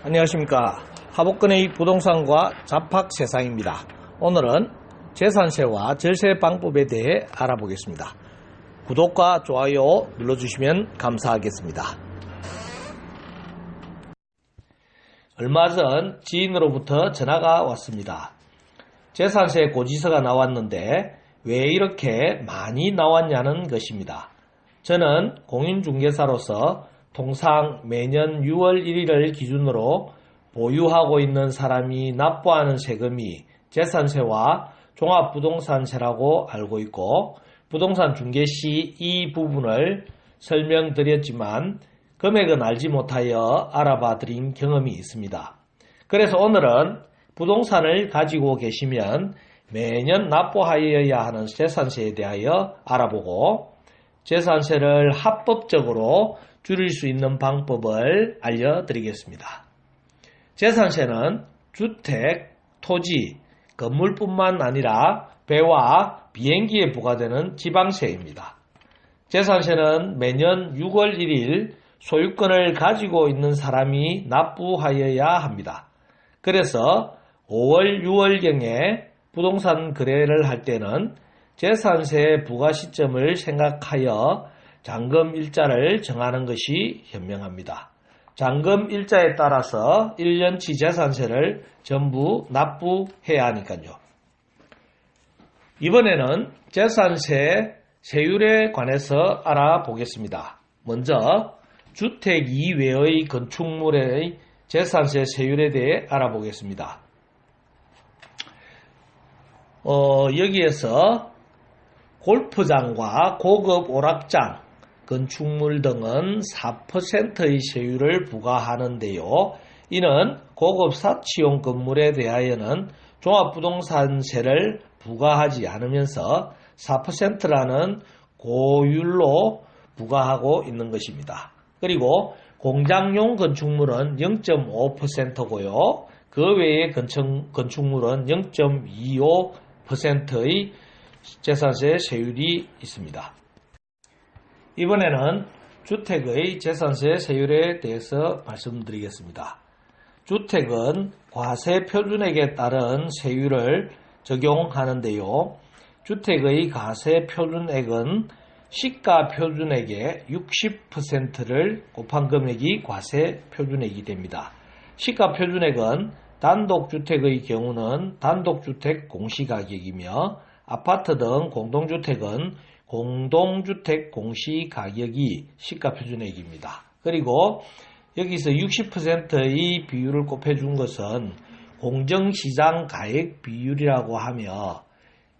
안녕하십니까. 하복근의 부동산과 잡학 세상입니다. 오늘은 재산세와 절세 방법에 대해 알아보겠습니다. 구독과 좋아요 눌러주시면 감사하겠습니다. 얼마 전 지인으로부터 전화가 왔습니다. 재산세 고지서가 나왔는데 왜 이렇게 많이 나왔냐는 것입니다. 저는 공인중개사로서 통상 매년 6월 1일을 기준으로 보유하고 있는 사람이 납부하는 세금이 재산세와 종합부동산세라고 알고 있고, 부동산 중개 시 이 부분을 설명드렸지만 금액은 알지 못하여 알아봐 드린 경험이 있습니다. 그래서 오늘은 부동산을 가지고 계시면 매년 납부하여야 하는 재산세에 대하여 알아보고, 재산세를 합법적으로 줄일 수 있는 방법을 알려드리겠습니다. 재산세는 주택, 토지, 건물뿐만 아니라 배와 비행기에 부과되는 지방세입니다. 재산세는 매년 6월 1일 소유권을 가지고 있는 사람이 납부하여야 합니다. 그래서 5월, 6월경에 부동산 거래를 할 때는 재산세 부과 시점을 생각하여 잔금 일자를 정하는 것이 현명합니다. 잔금 일자에 따라서 1년치 재산세를 전부 납부해야 하니까요. 이번에는 재산세 세율에 관해서 알아보겠습니다. 먼저 주택 이외의 건축물의 재산세 세율에 대해 알아보겠습니다. 여기에서 골프장과 고급 오락장, 건축물 등은 4%의 세율을 부과하는데요. 이는 고급 사치용 건물에 대하여는 종합부동산세를 부과하지 않으면서 4%라는 고율로 부과하고 있는 것입니다. 그리고 공장용 건축물은 0.5%고요. 그 외의 건축물은 0.25%의 재산세 세율이 있습니다. 이번에는 주택의 재산세 세율에 대해서 말씀드리겠습니다. 주택은 과세 표준액에 따른 세율을 적용하는데요. 주택의 과세 표준액은 시가 표준액의 60%를 곱한 금액이 과세 표준액이 됩니다. 시가 표준액은 단독주택의 경우는 단독주택 공시가격이며, 아파트 등 공동주택은 공동주택 공시가격이 시가표준액입니다. 그리고 여기서 60%의 비율을 곱해준 것은 공정시장 가액 비율이라고 하며,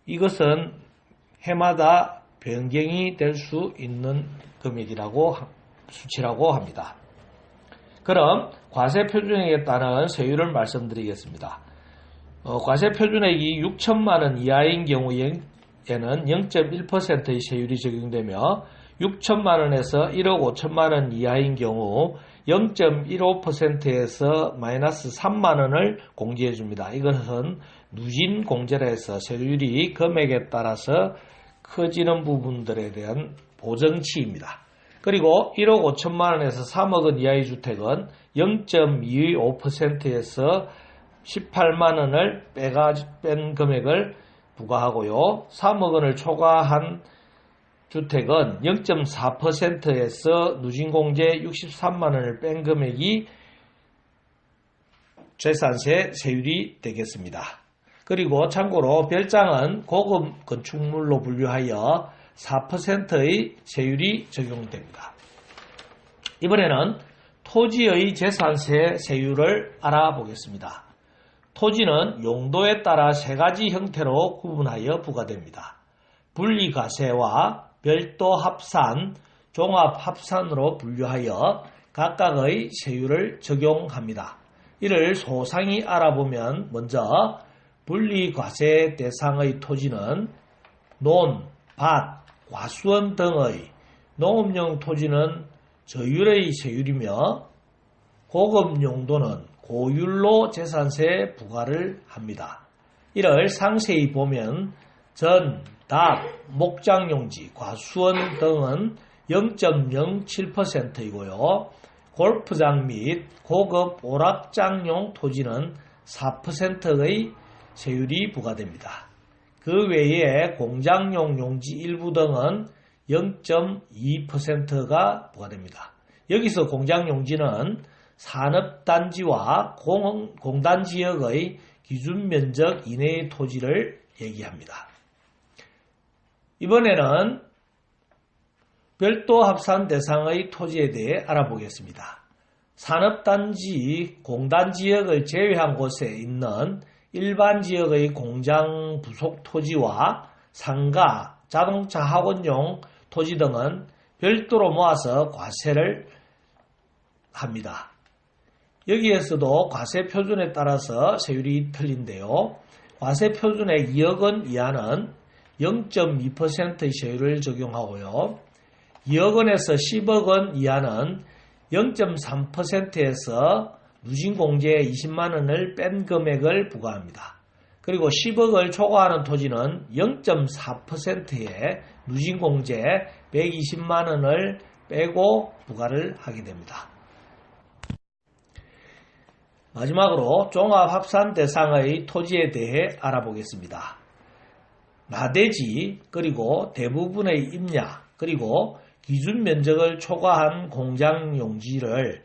이것은 해마다 변경이 될 수 있는 금액이라고 수치라고 합니다. 그럼 과세표준액에 따른 세율을 말씀드리겠습니다. 과세표준액이 6천만 원 이하인 경우에는 0.1%의 세율이 적용되며, 6천만 원에서 1억 5천만 원 이하인 경우 0.15%에서 마이너스 3만 원을 공제해 줍니다. 이것은 누진 공제라 해서 세율이 금액에 따라서 커지는 부분들에 대한 보정치입니다. 그리고 1억 5천만 원에서 3억 원 이하의 주택은 0.25%에서 18만 원을 뺀 금액을 부과하고요. 3억 원을 초과한 주택은 0.4%에서 누진공제 63만 원을 뺀 금액이 재산세 세율이 되겠습니다. 그리고 참고로 별장은 고급 건축물로 분류하여 4%의 세율이 적용됩니다. 이번에는 토지의 재산세 세율을 알아보겠습니다. 토지는 용도에 따라 세 가지 형태로 구분하여 부과됩니다. 분리과세와 별도 합산, 종합합산으로 분류하여 각각의 세율을 적용합니다. 이를 소상히 알아보면, 먼저 분리과세 대상의 토지는 논, 밭, 과수원 등의 농업용 토지는 저율의 세율이며, 고급 용도는 고율로 재산세 부과를 합니다. 이를 상세히 보면 전, 닭, 목장용지, 과수원 등은 0.07%이고요. 골프장 및 고급 오락장용 토지는 4%의 세율이 부과됩니다. 그 외에 공장용 용지 일부 등은 0.2%가 부과됩니다. 여기서 공장용지는 산업단지와 공단지역의 기준면적 이내의 토지를 얘기합니다. 이번에는 별도 합산 대상의 토지에 대해 알아보겠습니다. 산업단지, 공단지역을 제외한 곳에 있는 일반 지역의 공장 부속 토지와 상가, 자동차 학원용 토지 등은 별도로 모아서 과세를 합니다. 여기에서도 과세 표준에 따라서 세율이 틀린데요. 과세 표준의 2억 원 이하는 0.2%의 세율을 적용하고요. 2억 원에서 10억 원 이하는 0.3%에서 누진공제 20만 원을 뺀 금액을 부과합니다. 그리고 10억을 초과하는 토지는 0.4%의 누진공제 120만 원을 빼고 부과를 하게 됩니다. 마지막으로 종합합산 대상의 토지에 대해 알아보겠습니다. 나대지, 그리고 대부분의 임야, 그리고 기준 면적을 초과한 공장 용지를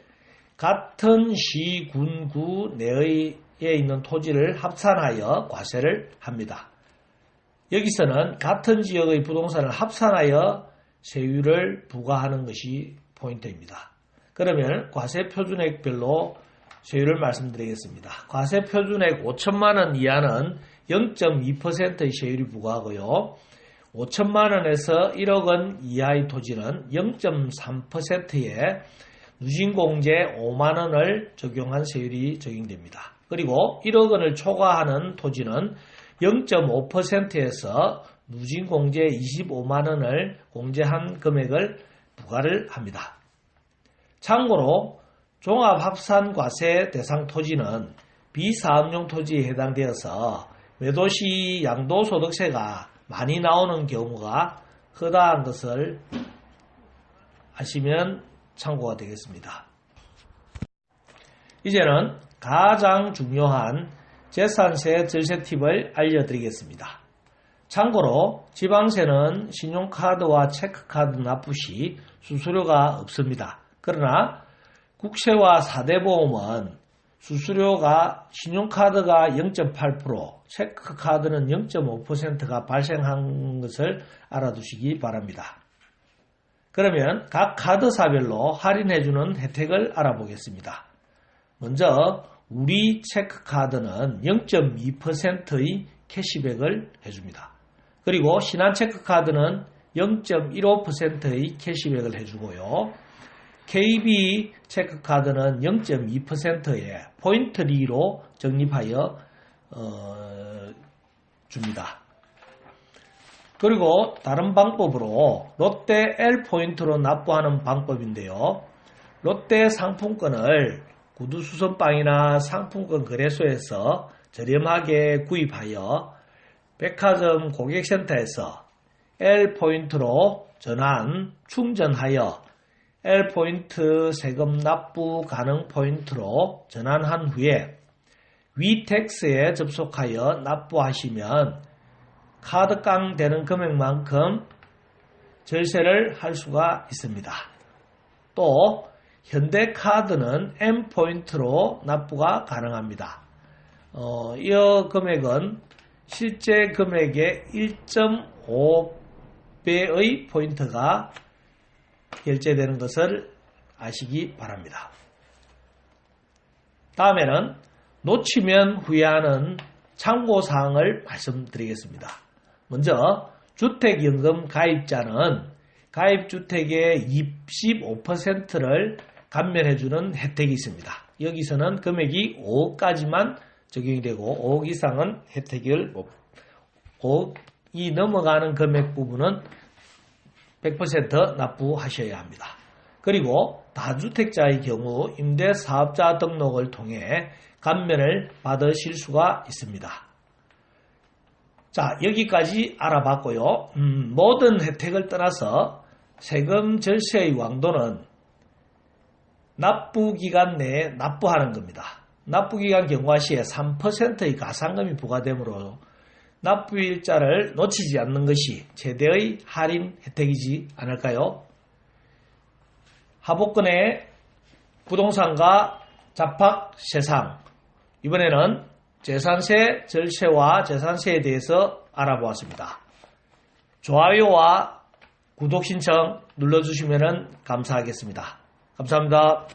같은 시, 군, 구 내에 있는 토지를 합산하여 과세를 합니다. 여기서는 같은 지역의 부동산을 합산하여 세율을 부과하는 것이 포인트입니다. 그러면 과세 표준액별로 세율을 말씀드리겠습니다. 과세 표준액 5천만 원 이하는 0.2%의 세율이 부과하고요. 5천만 원에서 1억 원 이하의 토지는 0.3%의 누진공제 5만 원을 적용한 세율이 적용됩니다. 그리고 1억 원을 초과하는 토지는 0.5%에서 누진공제 25만 원을 공제한 금액을 부과를 합니다. 참고로 종합합산과세 대상 토지는 비사업용 토지에 해당되어서 매도시 양도소득세가 많이 나오는 경우가 허다한 것을 아시면 참고가 되겠습니다. 이제는 가장 중요한 재산세 절세 팁을 알려드리겠습니다. 참고로 지방세는 신용카드와 체크카드 납부 시 수수료가 없습니다. 그러나 국세와 4대 보험은 수수료가 신용카드가 0.8%, 체크카드는 0.5%가 발생한 것을 알아두시기 바랍니다. 그러면 각 카드사별로 할인해주는 혜택을 알아보겠습니다. 먼저 우리 체크카드는 0.2%의 캐시백을 해줍니다. 그리고 신한체크카드는 0.15%의 캐시백을 해주고요. KB 체크카드는 0.2%의 포인트리로 적립하여 줍니다. 그리고 다른 방법으로 롯데 L포인트로 납부하는 방법인데요. 롯데 상품권을 구두수선방이나 상품권 거래소에서 저렴하게 구입하여 백화점 고객센터에서 L포인트로 전환, 충전하여 L포인트 세금 납부 가능 포인트로 전환한 후에 위택스에 접속하여 납부하시면 카드깡 되는 금액만큼 절세를 할 수가 있습니다. 또 현대카드는 M포인트로 납부가 가능합니다. 이 금액은 실제 금액의 1.5배의 포인트가 결제되는 것을 아시기 바랍니다. 다음에는 놓치면 후회하는 참고사항을 말씀드리겠습니다. 먼저 주택연금 가입자는 가입주택의 25%를 감면해주는 혜택이 있습니다. 여기서는 금액이 5억까지만 적용이 되고 5억 이상은 혜택을 5억이 넘어가는 금액 부분은 100% 납부하셔야 합니다. 그리고 다주택자의 경우 임대사업자 등록을 통해 감면을 받으실 수가 있습니다. 자, 여기까지 알아봤고요. 모든 혜택을 떠나서 세금 절세의 왕도는 납부기간 내에 납부하는 겁니다. 납부기간 경과 시에 3%의 가산금이 부과되므로 납부일자를 놓치지 않는 것이 최대의 할인 혜택이지 않을까요? 하복근의 부동산과 잡학 세상, 이번에는 재산세 절세와 재산세에 대해서 알아보았습니다. 좋아요와 구독 신청 눌러주시면 감사하겠습니다. 감사합니다.